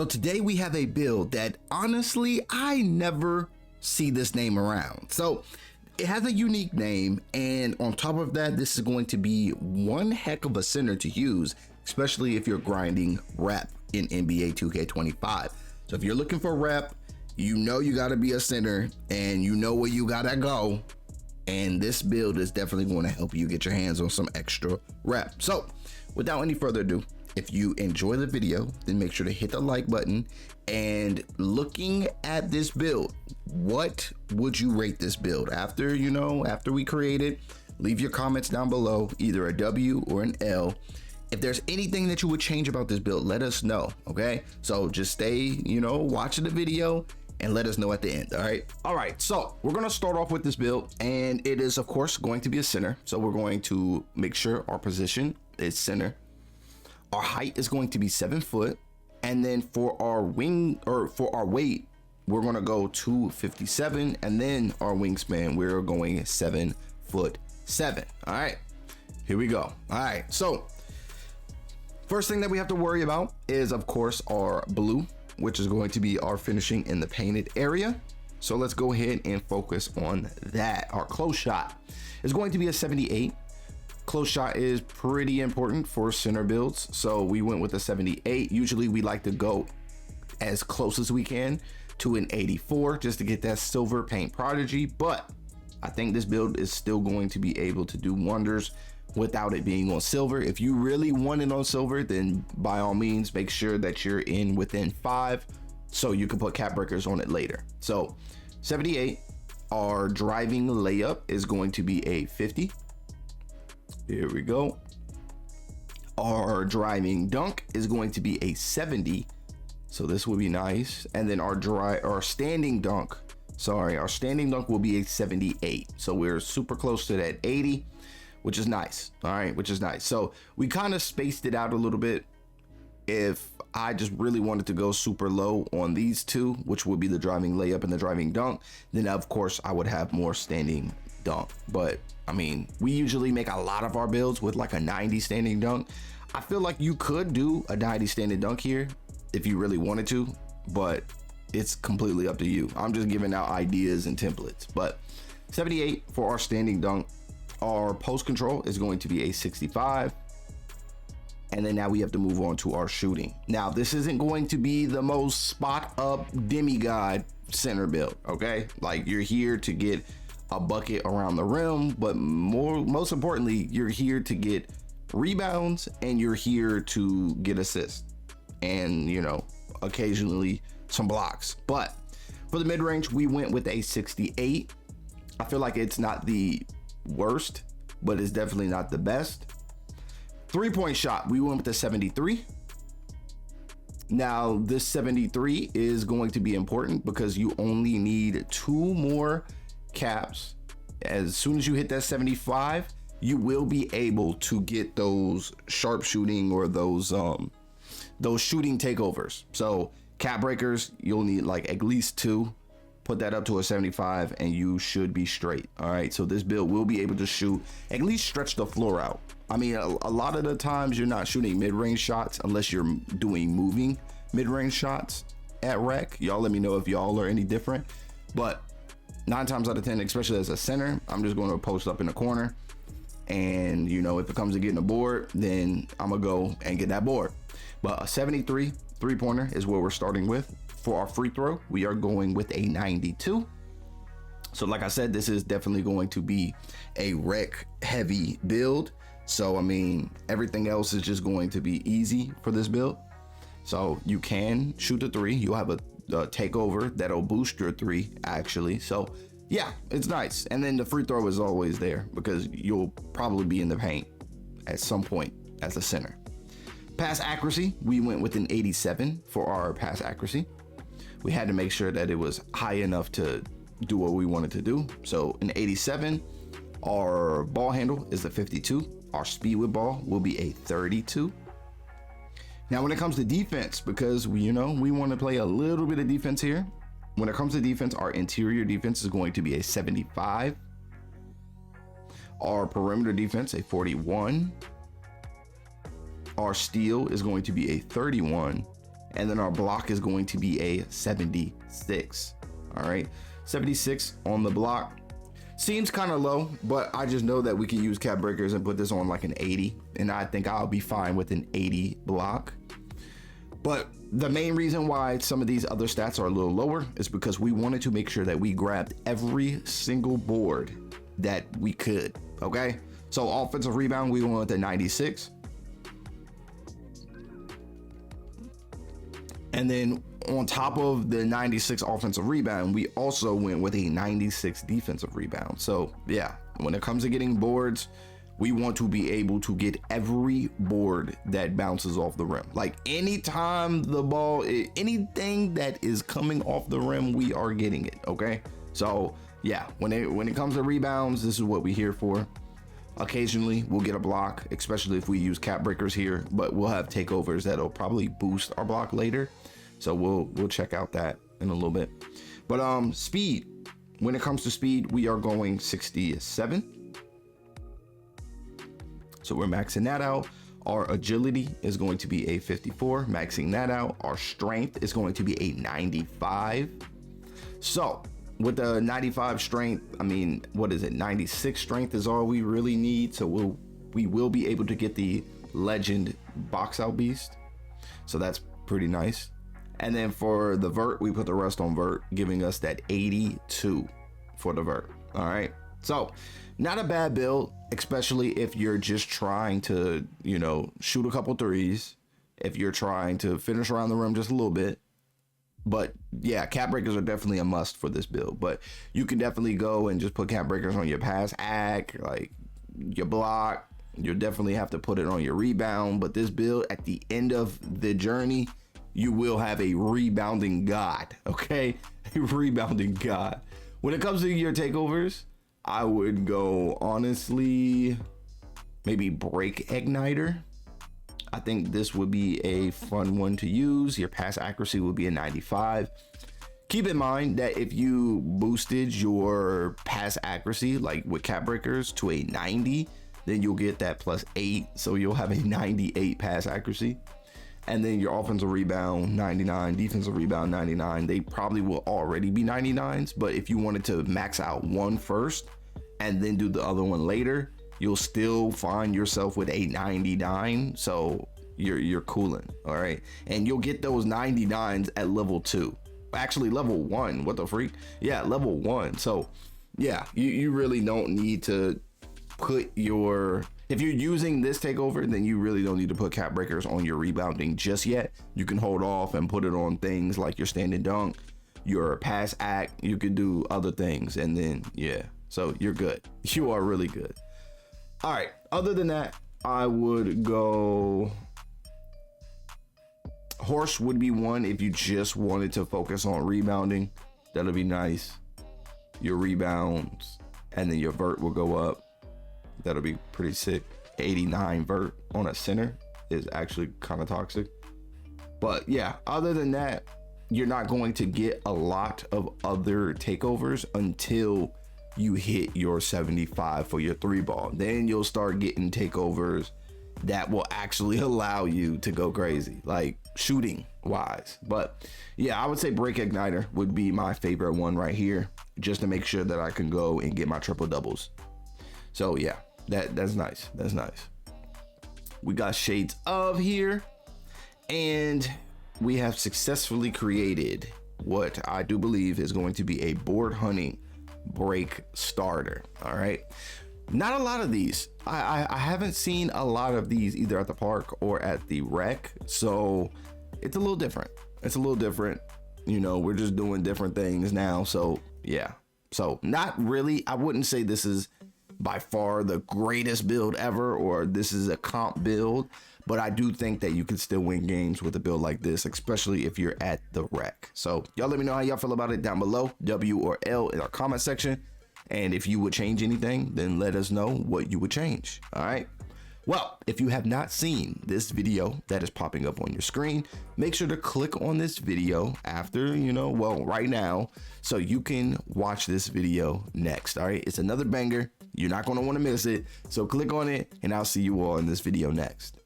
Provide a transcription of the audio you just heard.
So today we have a build that honestly, I never see this name around. So it has a unique name, and on top of that, this is going to be one heck of a center to use, especially if you're grinding rep in NBA 2K25. So if you're looking for rep, you know you gotta be a center and you know where you gotta go. And this build is definitely going to help you get your hands on some extra rep. So without any further ado, if you enjoy the video, then make sure to hit the like button. And looking at this build, what would you rate this build? After we create it, leave your comments down below, either a W or an L. If there's anything that you would change about this build, let us know, okay? So just stay, watching the video and let us know at the end, all right, so we're gonna start off with this build, and it is of course going to be a center. So we're going to make sure our position is center. Our height is going to be 7 foot, and then for our weight, we're gonna go 257, and then our wingspan, we're going 7'7". All right, here we go. All right, so first thing that we have to worry about is of course our blue, which is going to be our finishing in the painted area. So let's go ahead and focus on that. Our close shot is going to be a 78. Close shot is pretty important for center builds, so we went with a 78. Usually we like to go as close as we can to an 84 just to get that silver paint prodigy, but I think this build is still going to be able to do wonders without it being on silver. If you really want it on silver, then by all means make sure that you're in within 5 so you can put cap breakers on it later. So 78, our driving layup is going to be a 50. Here we go. Our driving dunk is going to be a 70. So this will be nice. And then our standing dunk will be a 78. So we're super close to that 80, which is nice. All right, which is nice. So we kind of spaced it out a little bit. If I just really wanted to go super low on these two, which would be the driving layup and the driving dunk, then of course I would have more standing dunk. But I mean, we usually make a lot of our builds with like a 90 standing dunk. I feel like you could do a 90 standing dunk here if you really wanted to, but it's completely up to you. I'm just giving out ideas and templates. But 78 for our standing dunk. Our post control is going to be a 65. And then now we have to move on to our shooting. Now, this isn't going to be the most spot up demigod center build, okay? Like, you're here to get a bucket around the rim, but most importantly, you're here to get rebounds and you're here to get assists and, occasionally some blocks. But for the mid-range, we went with a 68. I feel like it's not the worst, but it's definitely not the best. 3-point shot, we went with a 73. Now this 73 is going to be important because you only need 2 more caps. As soon as you hit that 75, you will be able to get those sharp shooting or those shooting takeovers. So cap breakers, you'll need like at least 2. Put that up to a 75 and you should be straight. All right, so this build will be able to shoot, at least stretch the floor out. I mean, a lot of the times you're not shooting mid-range shots unless you're doing moving mid-range shots at rec. Y'all let me know if y'all are any different, but 9 times out of 10, especially as a center, I'm just going to post up in the corner, and if it comes to getting a board, then I'm gonna go and get that board. But a 73 3-pointer is what we're starting with. For our free throw, we are going with a 92. So like I said, this is definitely going to be a rec heavy build. So I mean, everything else is just going to be easy for this build. So you can shoot the 3. You'll have a takeover that'll boost your 3 actually. So yeah, it's nice. And then the free throw is always there because you'll probably be in the paint at some point as a center. Pass accuracy, we went with an 87 for our pass accuracy. We had to make sure that it was high enough to do what we wanted to do. So an 87, our ball handle is a 52. Our speed with ball will be a 32. Now, when it comes to defense, because we want to play a little bit of defense here. When it comes to defense, our interior defense is going to be a 75. Our perimeter defense, a 41. Our steal is going to be a 31. And then our block is going to be a 76. All right, 76 on the block. Seems kind of low, but I just know that we can use cap breakers and put this on like an 80. And I think I'll be fine with an 80 block. But the main reason why some of these other stats are a little lower is because we wanted to make sure that we grabbed every single board that we could. Okay, so offensive rebound, we went with a 96. And then on top of the 96 offensive rebound, we also went with a 96 defensive rebound. So yeah, when it comes to getting boards, we want to be able to get every board that bounces off the rim. Like anytime the ball, anything that is coming off the rim, we are getting it. Okay, so yeah, when it comes to rebounds, this is what we're here for. Occasionally we'll get a block, especially if we use cap breakers here, but we'll have takeovers that'll probably boost our block later. So we'll check out that in a little bit. But speed, when it comes to speed, we are going 67. So we're maxing that out. Our agility is going to be a 54, maxing that out. Our strength is going to be a 95. So with the 95 strength, I mean, what is it? 96 strength is all we really need. So we will be able to get the legend box out beast. So that's pretty nice. And then for the vert, we put the rest on vert, giving us that 82 for the vert. All right. So not a bad build, especially if you're just trying to, you know, shoot a couple threes, if you're trying to finish around the rim just a little bit. But yeah, cap breakers are definitely a must for this build. But you can definitely go and just put cap breakers on your pass act, like your block. You'll definitely have to put it on your rebound. But this build, at the end of the journey, you will have a rebounding god. Okay, a rebounding god. When it comes to your takeovers, I would go, honestly, maybe break igniter. I think this would be a fun one to use. Your pass accuracy would be a 95. Keep in mind that if you boosted your pass accuracy, like with cap breakers, to a 90, then you'll get that +8. So you'll have a 98 pass accuracy. And then your offensive rebound, 99, defensive rebound, 99. They probably will already be 99s, but if you wanted to max out one first and then do the other one later, you'll still find yourself with a 99. So you're cooling, all right? And you'll get those 99s at level 2. Actually, level 1. What the freak? Yeah, level 1. So yeah, you really don't need to put your... If you're using this takeover, then you really don't need to put cap breakers on your rebounding just yet. You can hold off and put it on things like your stand and dunk, your pass act. You could do other things, and then yeah, so you're good. You are really good. All right, other than that, I would go horse would be one if you just wanted to focus on rebounding. That'll be nice. Your rebounds and then your vert will go up. That'll be pretty sick. 89 vert on a center is actually kind of toxic. But yeah, other than that, you're not going to get a lot of other takeovers until you hit your 75 for your 3-ball. Then you'll start getting takeovers that will actually allow you to go crazy, like shooting wise. But yeah, I would say break igniter would be my favorite one right here, just to make sure that I can go and get my triple doubles. So yeah, that's nice. That's nice. We got shades of here, and we have successfully created what I do believe is going to be a board hunting break starter. All right, not a lot of these. I haven't seen a lot of these either at the park or at the rec, so it's a little different. It's a little different. You know, we're just doing different things now. So yeah, so not really. I wouldn't say this is by far the greatest build ever, or this is a comp build, but I do think that you can still win games with a build like this, especially if you're at the rec. So y'all let me know how y'all feel about it down below, W or L, in our comment section. And if you would change anything, then let us know what you would change. All right. Well, if you have not seen this video that is popping up on your screen, make sure to click on this video after, right now, so you can watch this video next. All right. It's another banger. You're not going to want to miss it. So click on it, and I'll see you all in this video next.